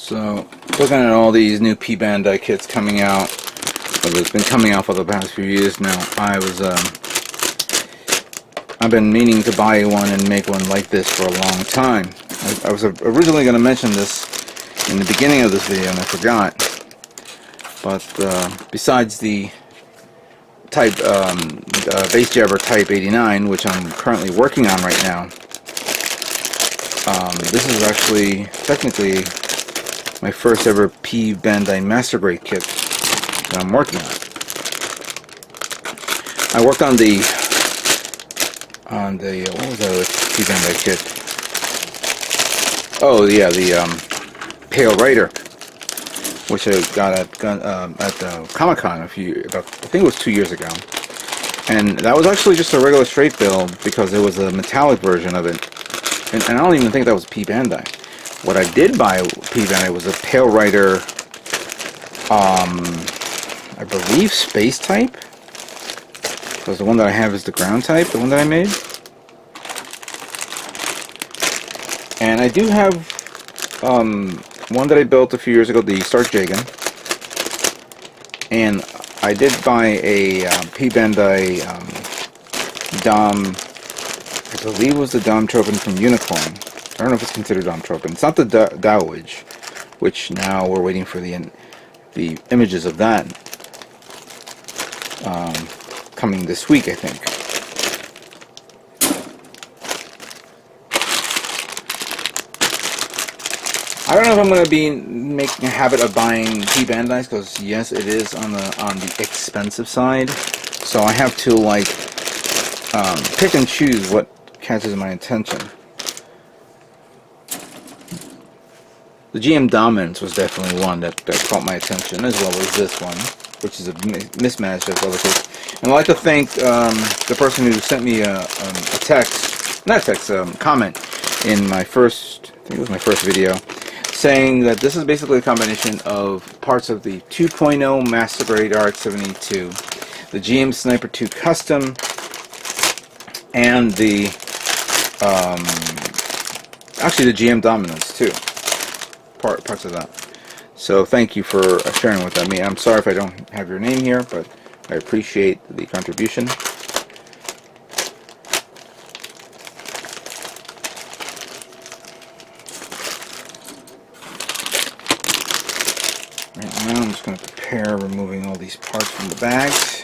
So, looking at all these new P-Bandai kits coming out, well, it's been coming out for the past few years now. I've been meaning to buy one and make one like this for a long time. I was originally going to mention this in the beginning of this video and I forgot. But besides the type base jabber Type 89, which I'm currently working on right now, this is actually technically my first ever P-Bandai Master Grade kit that I'm working on. I worked on the what was that P-Bandai kit? Oh yeah, the Pale Rider, which I got at Comic-Con I think it was 2 years ago, and that was actually just a regular straight build because it was a metallic version of it, and I don't even think that was P-Bandai. What I did buy P-Bandai was a Pale Rider, I believe Space Type, because the one that I have is the Ground Type, the one that I made. And I do have one that I built a few years ago, the Start Jagan. And I did buy a P-Bandai Dom, I believe it was the Dom Tropin from Unicorn. I don't know if it's considered Dom Tropin. It's not the Dowage, which now we're waiting for the images of that coming this week, I think. I don't know if I'm going to be making a habit of buying P-Bandais, because yes, it is on the expensive side. So I have to like pick and choose what catches my attention. The GM Dominance was definitely one that caught my attention, as well as this one, which is a mismatch of other things. And I'd like to thank the person who sent me a comment in my first, I think it was my first video, saying that this is basically a combination of parts of the 2.0 Master Grade RX-72, the GM Sniper 2 Custom, and the actually the GM Dominance too. Parts of that. So thank you for sharing with that. I'm sorry if I don't have your name here, but I appreciate the contribution. Right now I'm just going to prepare removing all these parts from the bags.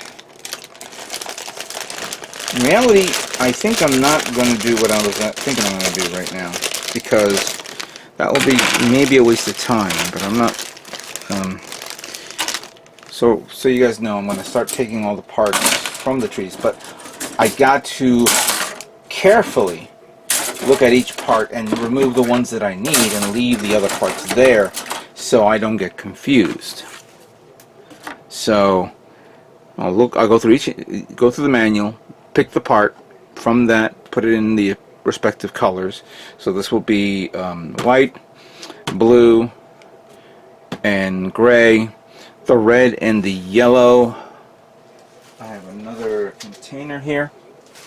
In reality, I think I'm not going to do what I was thinking I'm going to do right now, because that will be maybe a waste of time, but I'm not. So you guys know, I'm going to start taking all the parts from the trees, but I got to carefully look at each part and remove the ones that I need and leave the other parts there, so I don't get confused. So I'll go through the manual, pick the part from that, put it in the respective colors. So this will be white, blue, and gray. The red and the yellow. I have another container here,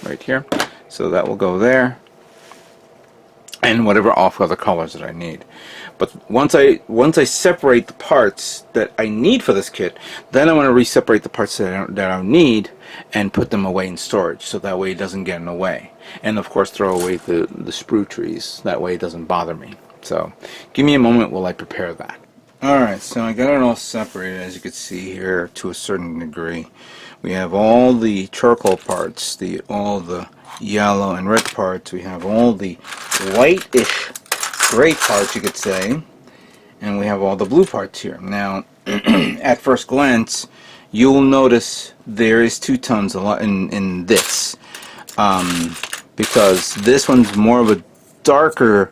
right here, so that will go there, and whatever off other colors that I need. But once I separate the parts that I need for this kit, then I want to re-separate the parts that I don't need and put them away in storage, so that way it doesn't get in the way. And of course throw away the sprue trees, that way it doesn't bother me. So give me a moment while I prepare that. Alright, so I got it all separated, as you can see here, to a certain degree. We have all the charcoal parts, all the yellow and red parts. We have all the whitish gray parts, you could say, and we have all the blue parts here. Now, at first glance, you'll notice there is two tones a lot in this, because this one's more of a darker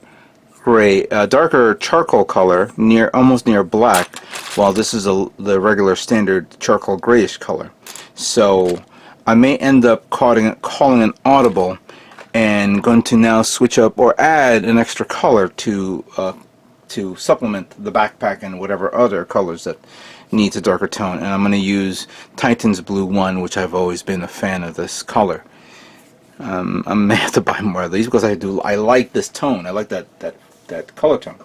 gray, darker charcoal color, almost near black, while this is the regular standard charcoal grayish color. So I may end up calling an audible, and going to now switch up or add an extra color to supplement the backpack and whatever other colors that needs a darker tone. And I'm going to use Titan's Blue 1, which I've always been a fan of this color. I may have to buy more of these because I like this tone. I like that color tone.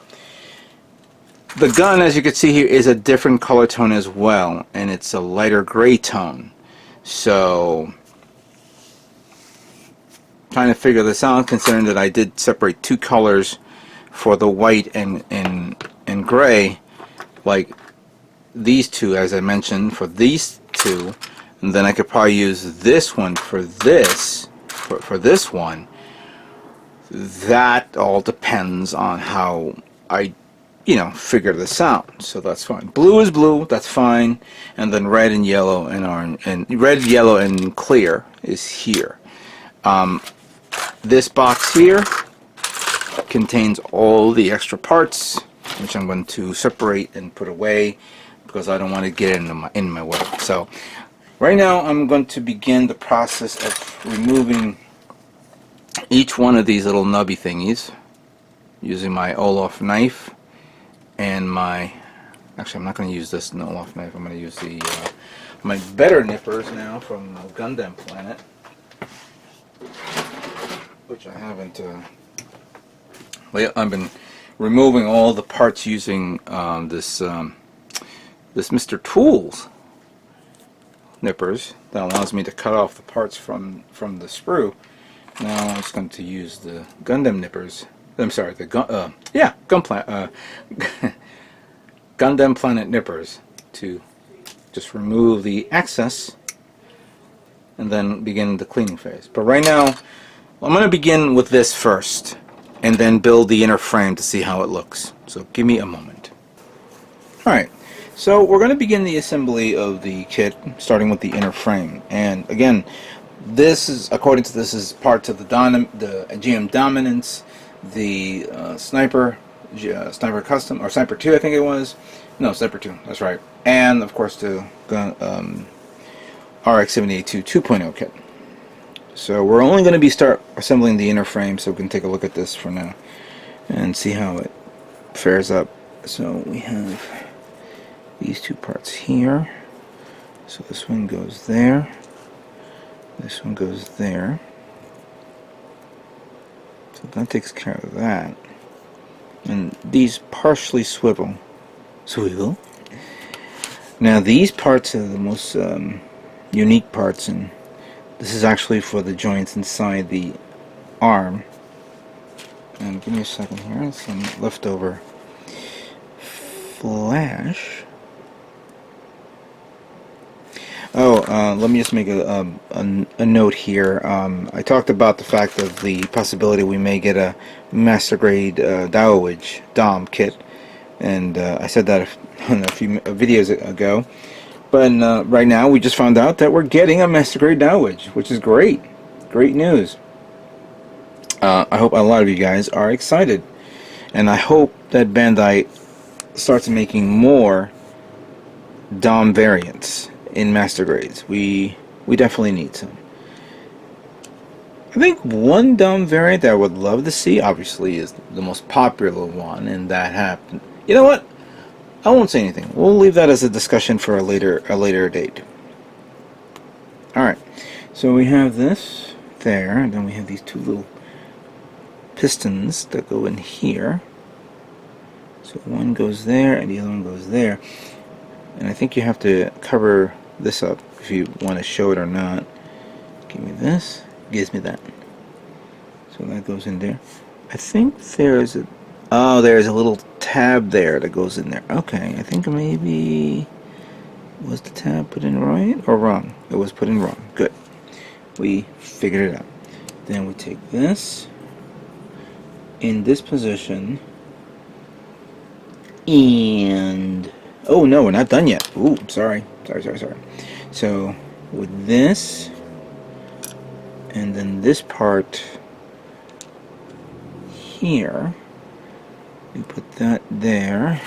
The gun, as you can see here, is a different color tone as well, and it's a lighter gray tone. So, trying to figure this out, considering that I did separate two colors for the white and gray, like these two, as I mentioned, for these two, and then I could probably use this one for this, for this one. That all depends on how I, figure this out. So that's fine. Blue is blue, that's fine, and then red and yellow and orange, and red, yellow, and clear is here. This box here contains all the extra parts, which I'm going to separate and put away because I don't want to get in my way. So right now I'm going to begin the process of removing each one of these little nubby thingies using my Olaf knife and my, actually I'm not going to use this Olaf knife, I'm going to use the my better nippers now from Gundam Planet, which I haven't I've been removing all the parts using this Mr. Tools nippers that allows me to cut off the parts from the sprue. Now I'm just going to use the Gundam nippers. I'm sorry, the Gundam Planet nippers to just remove the excess and then begin the cleaning phase. But right now, I'm going to begin with this first and then build the inner frame to see how it looks. So give me a moment. Alright, so we're going to begin the assembly of the kit starting with the inner frame. And again, this is, according to this, is parts of the GM Dominance, the Sniper Custom, or Sniper 2 I think it was. No, Sniper 2, that's right. And of course the RX-78 2.0 kit. So we're only going to start assembling the inner frame, so we can take a look at this for now and see how it fares up. So we have these two parts here. So this one goes there. This one goes there. So that takes care of that. And these partially swivel. Now these parts are the most unique parts, and this is actually for the joints inside the arm. And give me a second here, some leftover flash. Let me just make a note here. I talked about the fact of the possibility we may get a master grade Dowage DOM kit, and I said that a few videos ago. But right now we just found out that we're getting a master grade Dowage, which is great. Great news. I hope a lot of you guys are excited, and I hope that Bandai starts making more DOM variants in master grades. We definitely need some. I think one DOM variant that I would love to see, obviously, is the most popular one, and that happened. You know what? I won't say anything. We'll leave that as a discussion for a later date. Alright, so we have this there, and then we have these two little pistons that go in here. So one goes there, and the other one goes there. And I think you have to cover this up if you want to show it or not. Give me this. Gives me that. So that goes in there. I think there's a... Oh, there's a little tab there that goes in there. Okay, I think maybe... Was the tab put in right or wrong? It was put in wrong. Good. We figured it out. Then we take this in this position, and... Oh no, we're not done yet. Ooh, sorry. Sorry. So, with this, and then this part here, we put that there,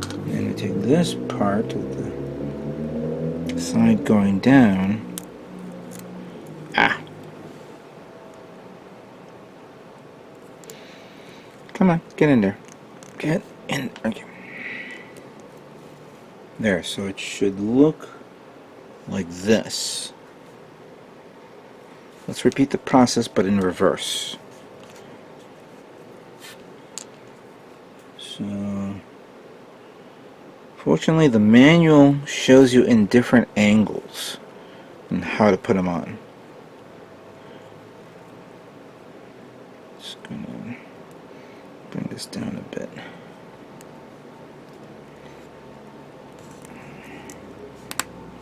and we take this part with the side going down. Come on, get in there. Get in. Okay. There, so it should look like this. Let's repeat the process, but in reverse. So Fortunately, the manual shows you in different angles and how to put them on. Just gonna bring this down a bit.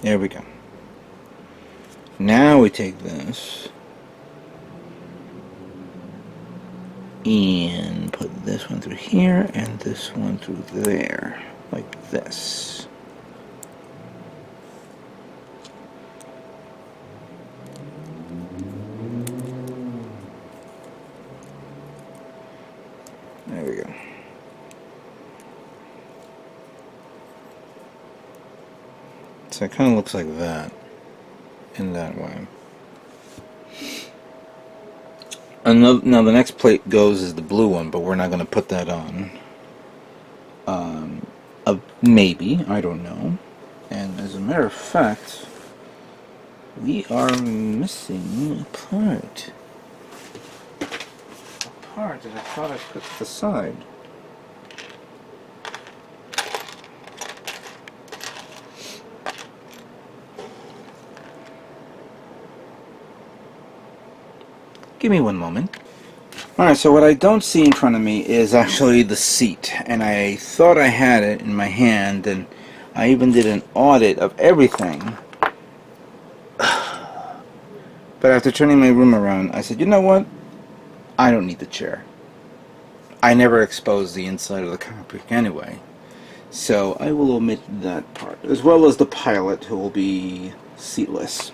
There we go. Now we take this and put this one through here and this one through there, like this. There we go. So it kind of looks like that, in that way. Now the next plate goes is the blue one, but we're not going to put that on. Maybe, I don't know. And as a matter of fact, we are missing a part. A part that I thought I put to the side. Give me one moment. Alright, so what I don't see in front of me is actually the seat. And I thought I had it in my hand, and I even did an audit of everything. But after turning my room around, I said, you know what? I don't need the chair. I never exposed the inside of the cockpit anyway. So I will omit that part, as well as the pilot, who will be seatless.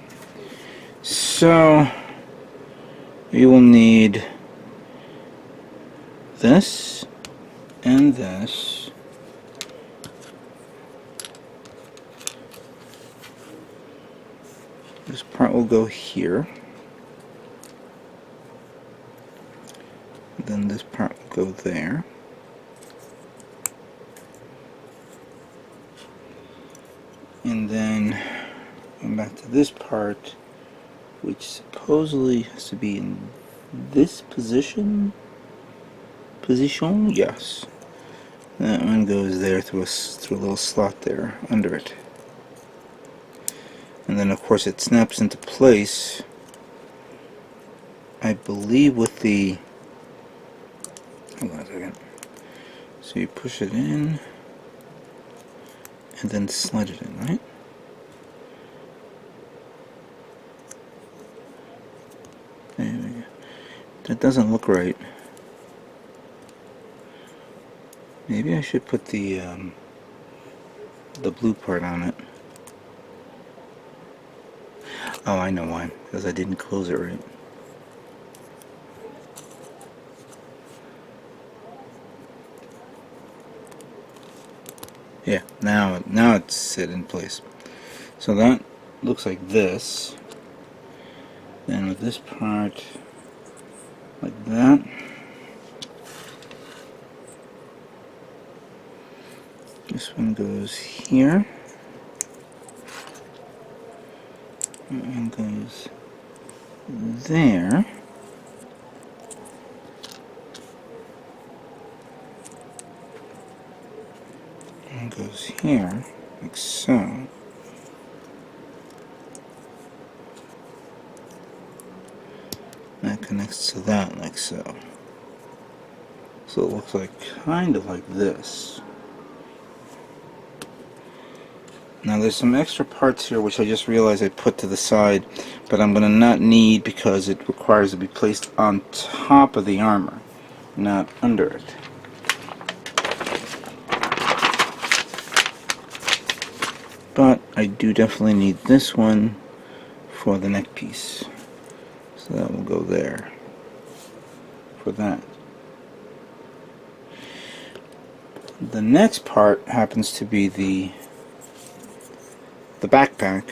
So we will need this and this. This part will go here. Then this part will go there. And then going back to this part, which supposedly has to be in this position. Yes. That one goes there through a little slot there under it. And then of course it snaps into place, I believe, with the, hold on a second. So you push it in and then slide it in, right? There we go. That doesn't look right. Maybe I should put the blue part on it. Oh, I know why. Because I didn't close it right. Yeah, now it's set in place. So that looks like this. Then with this part like that. This one goes here. And goes there. And goes here, like so. That connects to that, like so. So it looks like kind of like this. Now there's some extra parts here which I just realized I put to the side, but I'm going to not need because it requires to be placed on top of the armor, not under it. But I do definitely need this one for the neck piece. So that will go there for that. The next part happens to be the backpack,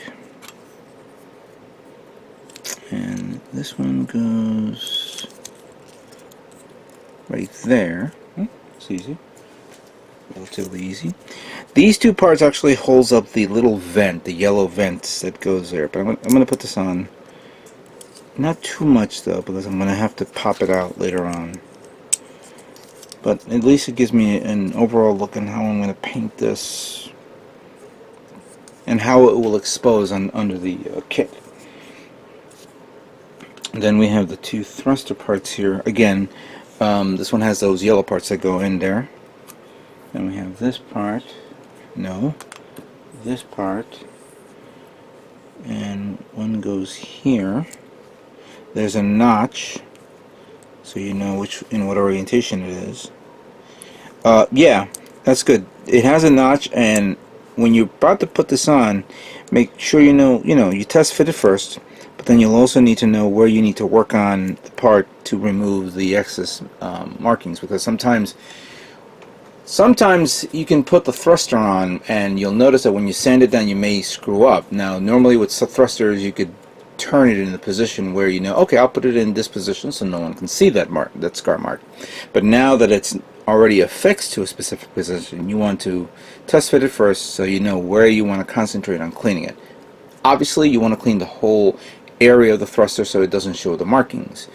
and this one goes right there. It's easy, relatively easy. These two parts actually holds up the little vent, the yellow vents that goes there, but I'm going to put this on, not too much though, because I'm going to have to pop it out later on. But at least it gives me an overall look on how I'm going to paint this and how it will expose under the kit. And then we have the two thruster parts here. Again, this one has those yellow parts that go in there. Then we have this part. No, this part. And one goes here. There's a notch, so you know in what orientation it is. Yeah, that's good. It has a notch, and when you're about to put this on, make sure you test fit it first, but then you'll also need to know where you need to work on the part to remove the excess markings, because sometimes you can put the thruster on and you'll notice that when you sand it down you may screw up. Now normally with thrusters you could turn it in the position where okay, I'll put it in this position so no one can see that scar mark. But now that it's already affixed to a specific position, you want to test fit it first so you know where you want to concentrate on cleaning it. Obviously you want to clean the whole area of the thruster so it doesn't show the markings.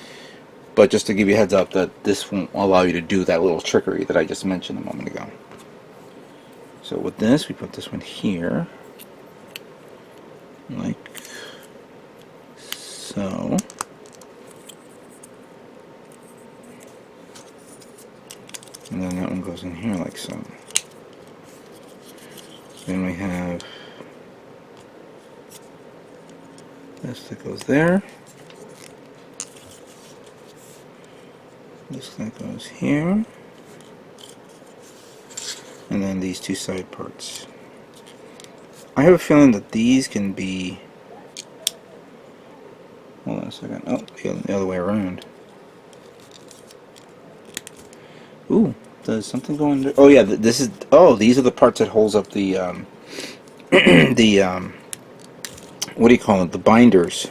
But just to give you a heads up that this won't allow you to do that little trickery that I just mentioned a moment ago. So with this, we put this one here, like so. And then that one goes in here like so. Then we have this that goes there. This that goes here. And then these two side parts. I have a feeling that these can be... Hold on a second. Oh, the other way around. Ooh, does something go under? Oh yeah, this is... Oh, these are the parts that holds up the... what do you call it? The binders.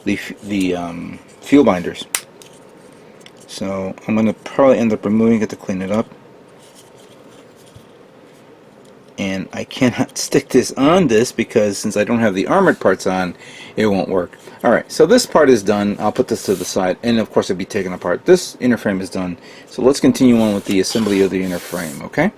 The fuel binders. So I'm going to probably end up removing it to clean it up. And I cannot stick this on this because since I don't have the armored parts on, it won't work. Alright, so this part is done. I'll put this to the side, and of course it'll be taken apart. This inner frame is done. So let's continue on with the assembly of the inner frame, okay?